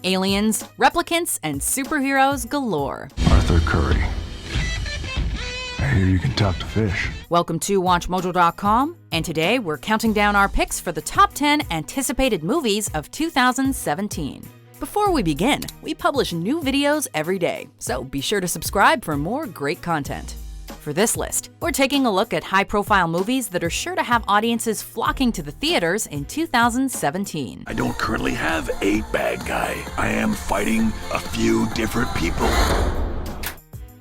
aliens, replicants, and superheroes galore. Arthur Curry. I hear you can talk to fish. Welcome to WatchMojo.com, and today we're counting down our picks for the top 10 anticipated movies of 2017. Before we begin, we publish new videos every day, so be sure to subscribe for more great content. For this list, we're taking a look at high-profile movies that are sure to have audiences flocking to the theaters in 2017. I don't currently have a bad guy. I am fighting a few different people.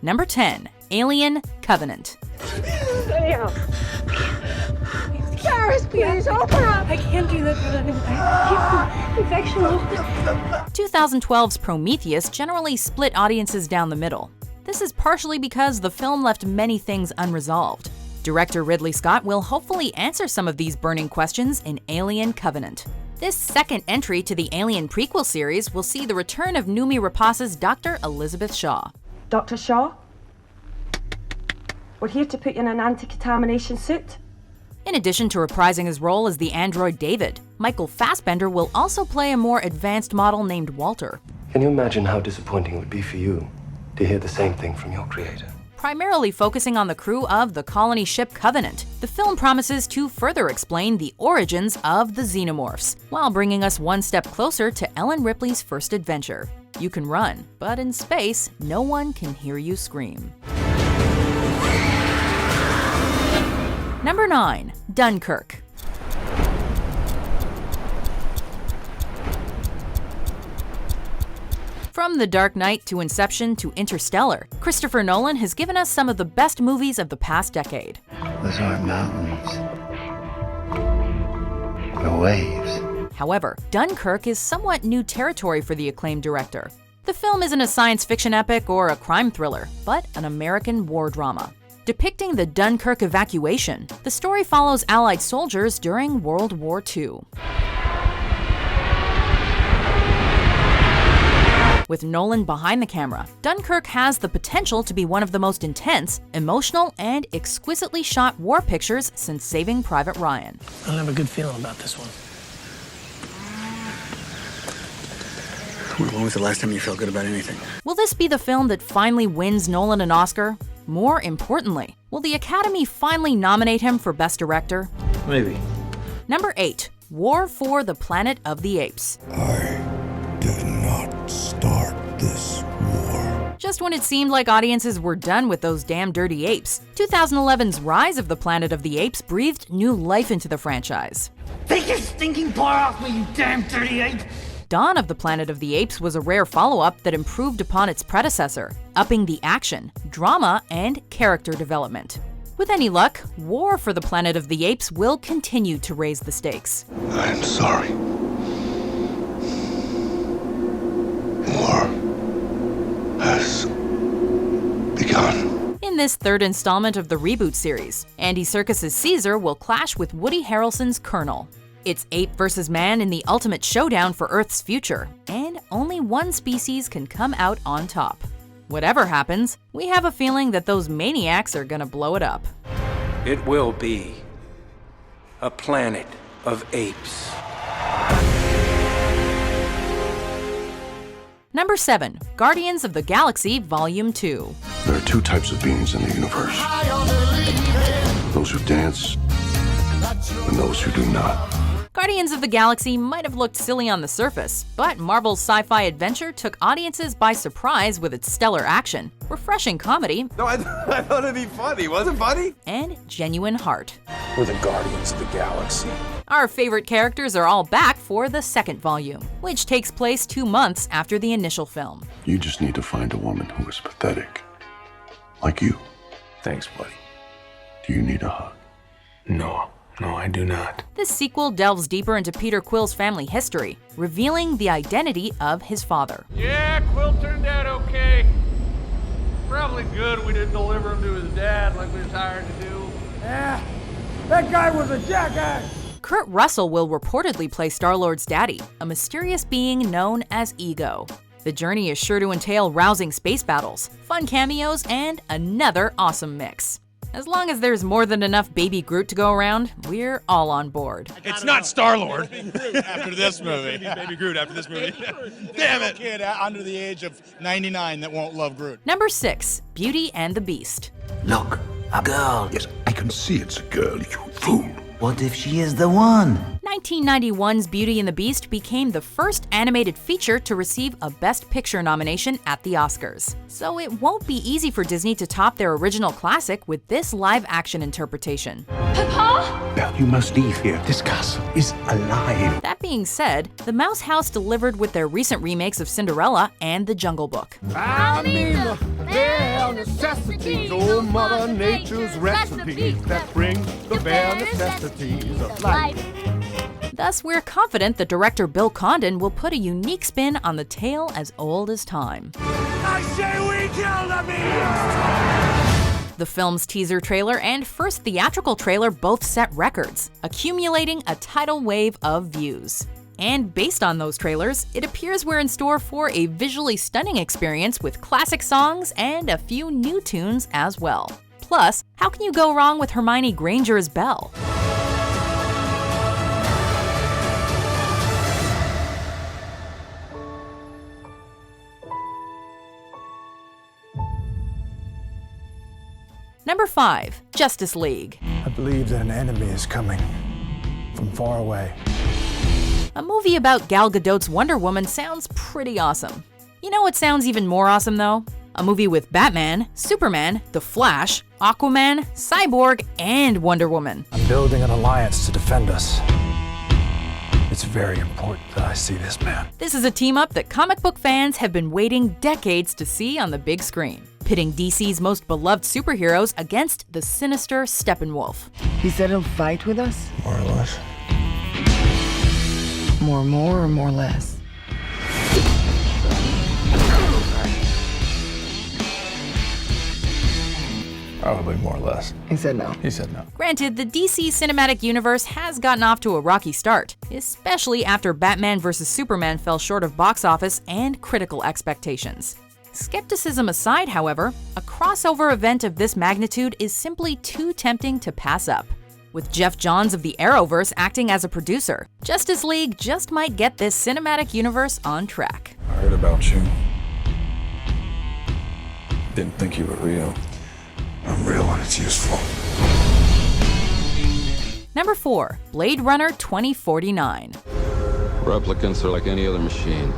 Number 10. Alien Covenant. Gareth, please, open up! I can't do that. It's actually... 2012's Prometheus generally split audiences down the middle. This is partially because the film left many things unresolved. Director Ridley Scott will hopefully answer some of these burning questions in Alien Covenant. This second entry to the Alien prequel series will see the return of Noomi Rapace's Dr. Elizabeth Shaw. Dr. Shaw? We're here to put you in an anti-contamination suit. In addition to reprising his role as the android David, Michael Fassbender will also play a more advanced model named Walter. Can you imagine how disappointing it would be for you to hear the same thing from your creator? Primarily focusing on the crew of the colony ship Covenant, the film promises to further explain the origins of the xenomorphs, while bringing us one step closer to Ellen Ripley's first adventure. You can run, but in space, no one can hear you scream. Number 9. Dunkirk. From The Dark Knight to Inception to Interstellar, Christopher Nolan has given us some of the best movies of the past decade. Those aren't mountains. They're waves. However, Dunkirk is somewhat new territory for the acclaimed director. The film isn't a science fiction epic or a crime thriller, but an American war drama. Depicting the Dunkirk evacuation, the story follows Allied soldiers during World War II. With Nolan behind the camera, Dunkirk has the potential to be one of the most intense, emotional, and exquisitely shot war pictures since Saving Private Ryan. I don't have a good feeling about this one. When was the last time you felt good about anything? Will this be the film that finally wins Nolan an Oscar? More importantly, will the Academy finally nominate him for Best Director? Maybe. Number 8. War for the Planet of the Apes. I did not start this war. Just when it seemed like audiences were done with those damn dirty apes, 2011's Rise of the Planet of the Apes breathed new life into the franchise. Take your stinking paw off me, you damn dirty ape! Dawn of the Planet of the Apes was a rare follow-up that improved upon its predecessor, upping the action, drama, and character development. With any luck, War for the Planet of the Apes will continue to raise the stakes. I am sorry. War has begun. In this third installment of the reboot series, Andy Serkis's Caesar will clash with Woody Harrelson's Colonel. It's ape versus man in the ultimate showdown for Earth's future, and only one species can come out on top. Whatever happens, we have a feeling that those maniacs are gonna blow it up. It will be a planet of apes. Number 7. Guardians of the Galaxy Volume 2. There are two types of beings in the universe. Those who dance and those who do not. Guardians of the Galaxy might have looked silly on the surface, but Marvel's sci-fi adventure took audiences by surprise with its stellar action, refreshing comedy, No, I thought it'd be funny. Was it funny? and genuine heart. We're the Guardians of the Galaxy. Our favorite characters are all back for the second volume, which takes place 2 months after the initial film. You just need to find a woman who is pathetic. Like you. Thanks, buddy. Do you need a hug? No, I do not. This sequel delves deeper into Peter Quill's family history, revealing the identity of his father. Yeah, Quill turned out okay. Probably good we didn't deliver him to his dad like we was hired to do. Yeah, that guy was a jackass! Kurt Russell will reportedly play Star-Lord's daddy, a mysterious being known as Ego. The journey is sure to entail rousing space battles, fun cameos, and another awesome mix. As long as there's more than enough Baby Groot to go around, we're all on board. It's not Star-Lord. After this movie. Baby Groot after this movie. Damn it! Kid under the age of 99 that won't love Groot. Number 6, Beauty and the Beast. Look, a girl. Yes, I can see it's a girl, you fool. What if she is the one? 1991's Beauty and the Beast became the first animated feature to receive a Best Picture nomination at the Oscars. So it won't be easy for Disney to top their original classic with this live-action interpretation. Papa? Now you must leave here. This castle is alive. That being said, the Mouse House delivered with their recent remakes of Cinderella and The Jungle Book. I mean the bare necessities, oh Mother Nature's recipes that bring the bare necessities of life. Thus, we're confident that director Bill Condon will put a unique spin on the tale as old as time. I say we kill the beast! The film's teaser trailer and first theatrical trailer both set records, accumulating a tidal wave of views. And based on those trailers, it appears we're in store for a visually stunning experience with classic songs and a few new tunes as well. Plus, how can you go wrong with Hermione Granger as Belle? Number 5, Justice League. I believe that an enemy is coming from far away. A movie about Gal Gadot's Wonder Woman sounds pretty awesome. You know what sounds even more awesome though? A movie with Batman, Superman, The Flash, Aquaman, Cyborg, and Wonder Woman. I'm building an alliance to defend us. It's very important that I see this man. This is a team-up that comic book fans have been waiting decades to see on the big screen, pitting DC's most beloved superheroes against the sinister Steppenwolf. He said he'll fight with us? More or less. More or more less? Probably more or less. He said no. He said no. Granted, the DC cinematic universe has gotten off to a rocky start, especially after Batman vs. Superman fell short of box office and critical expectations. Skepticism aside, however, a crossover event of this magnitude is simply too tempting to pass up. With Jeff Johns of the Arrowverse acting as a producer, Justice League just might get this cinematic universe on track. I heard about you. Didn't think you were real. I'm real when it's useful. Number 4, Blade Runner 2049. Replicants are like any other machine.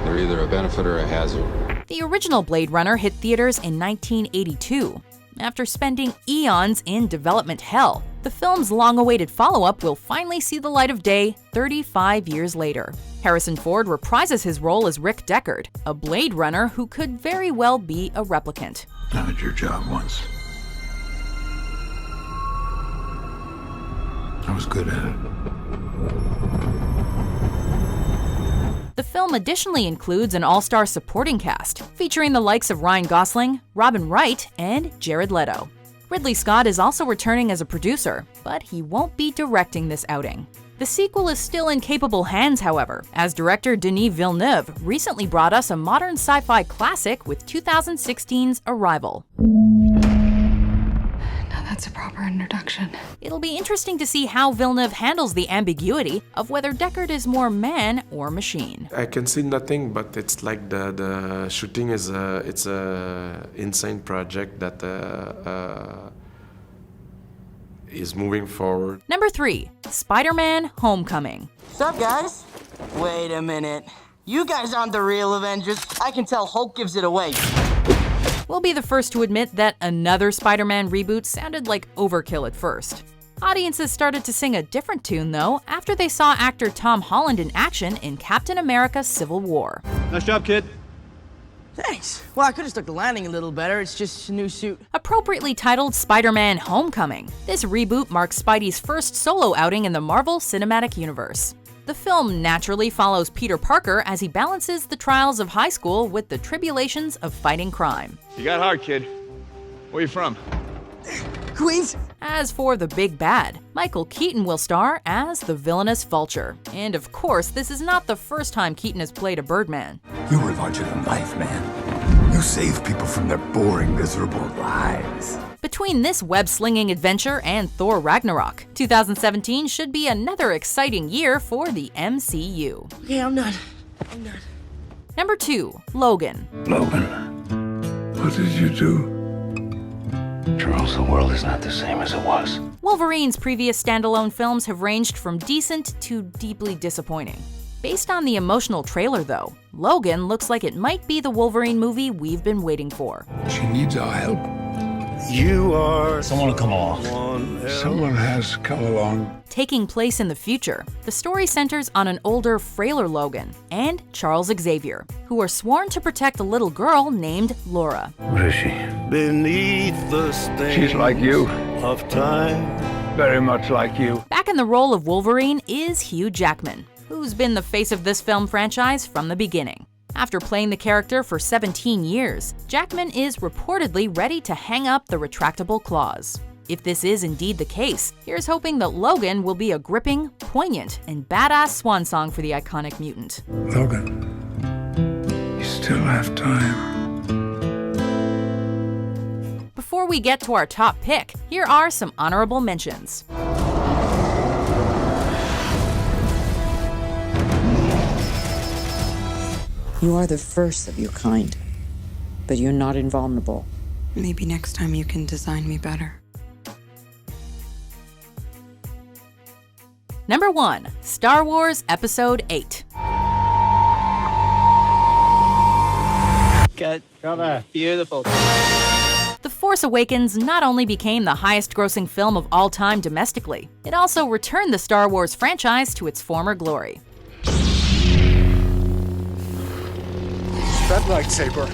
They're either a benefit or a hazard. The original Blade Runner hit theaters in 1982. After spending eons in development hell, the film's long-awaited follow-up will finally see the light of day 35 years later. Harrison Ford reprises his role as Rick Deckard, a Blade Runner who could very well be a replicant. I had your job once. I was good at it. The film additionally includes an all-star supporting cast, featuring the likes of Ryan Gosling, Robin Wright, and Jared Leto. Ridley Scott is also returning as a producer, but he won't be directing this outing. The sequel is still in capable hands, however, as director Denis Villeneuve recently brought us a modern sci-fi classic with 2016's Arrival. Now that's a proper introduction. It'll be interesting to see how Villeneuve handles the ambiguity of whether Deckard is more man or machine. I can see nothing, but it's like the shooting is it's a insane project that is moving forward. Number 3, Spider-Man: Homecoming. Sup, guys? Wait a minute. You guys aren't the real Avengers. I can tell Hulk gives it away. We'll be the first to admit that another Spider-Man reboot sounded like overkill at first. Audiences started to sing a different tune, though, after they saw actor Tom Holland in action in Captain America: Civil War. Nice job, kid. Thanks. Well, I could have stuck the landing a little better. It's just a new suit. Appropriately titled Spider-Man: Homecoming, this reboot marks Spidey's first solo outing in the Marvel Cinematic Universe. The film naturally follows Peter Parker as he balances the trials of high school with the tribulations of fighting crime. You got hard, kid. Where you from? Queens. As for the big bad, Michael Keaton will star as the villainous Vulture. And of course, this is not the first time Keaton has played a Birdman. You were larger than life, man. You save people from their boring, miserable lives. Between this web-slinging adventure and Thor Ragnarok, 2017 should be another exciting year for the MCU. Okay, I'm done. Number 2, Logan. Logan, what did you do? Charles, the world is not the same as it was. Wolverine's previous standalone films have ranged from decent to deeply disappointing. Based on the emotional trailer, though, Logan looks like it might be the Wolverine movie we've been waiting for. She needs our help. You are... Someone will come along. Someone has come along. Taking place in the future, the story centers on an older, frailer Logan and Charles Xavier, who are sworn to protect a little girl named Laura. What is she? Beneath the stain. She's like you. Of time. Very much like you. Back in the role of Wolverine is Hugh Jackman, who's been the face of this film franchise from the beginning. After playing the character for 17 years, Jackman is reportedly ready to hang up the retractable claws. If this is indeed the case, here's hoping that Logan will be a gripping, poignant, and badass swan song for the iconic mutant. Logan, you still have time. Before we get to our top pick, here are some honorable mentions. You are the first of your kind, but you're not invulnerable. Maybe next time you can design me better. Number 1, Star Wars Episode VIII. Cut. Cover. Beautiful. The Force Awakens not only became the highest-grossing film of all time domestically, it also returned the Star Wars franchise to its former glory. That lightsaber,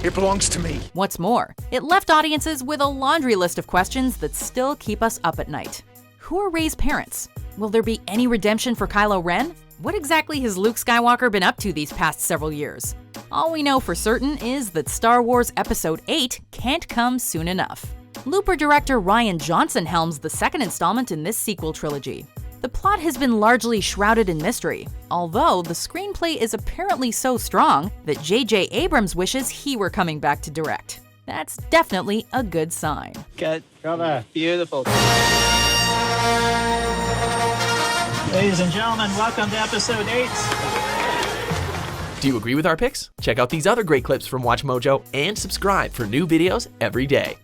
it belongs to me. What's more, it left audiences with a laundry list of questions that still keep us up at night. Who are Rey's parents? Will there be any redemption for Kylo Ren? What exactly has Luke Skywalker been up to these past several years? All we know for certain is that Star Wars Episode VIII can't come soon enough. Looper director Rian Johnson helms the second installment in this sequel trilogy. The plot has been largely shrouded in mystery, although the screenplay is apparently so strong that J.J. Abrams wishes he were coming back to direct. That's definitely a good sign. Cut. Cover. Beautiful. Ladies and gentlemen, welcome to Episode 8. Do you agree with our picks? Check out these other great clips from WatchMojo and subscribe for new videos every day.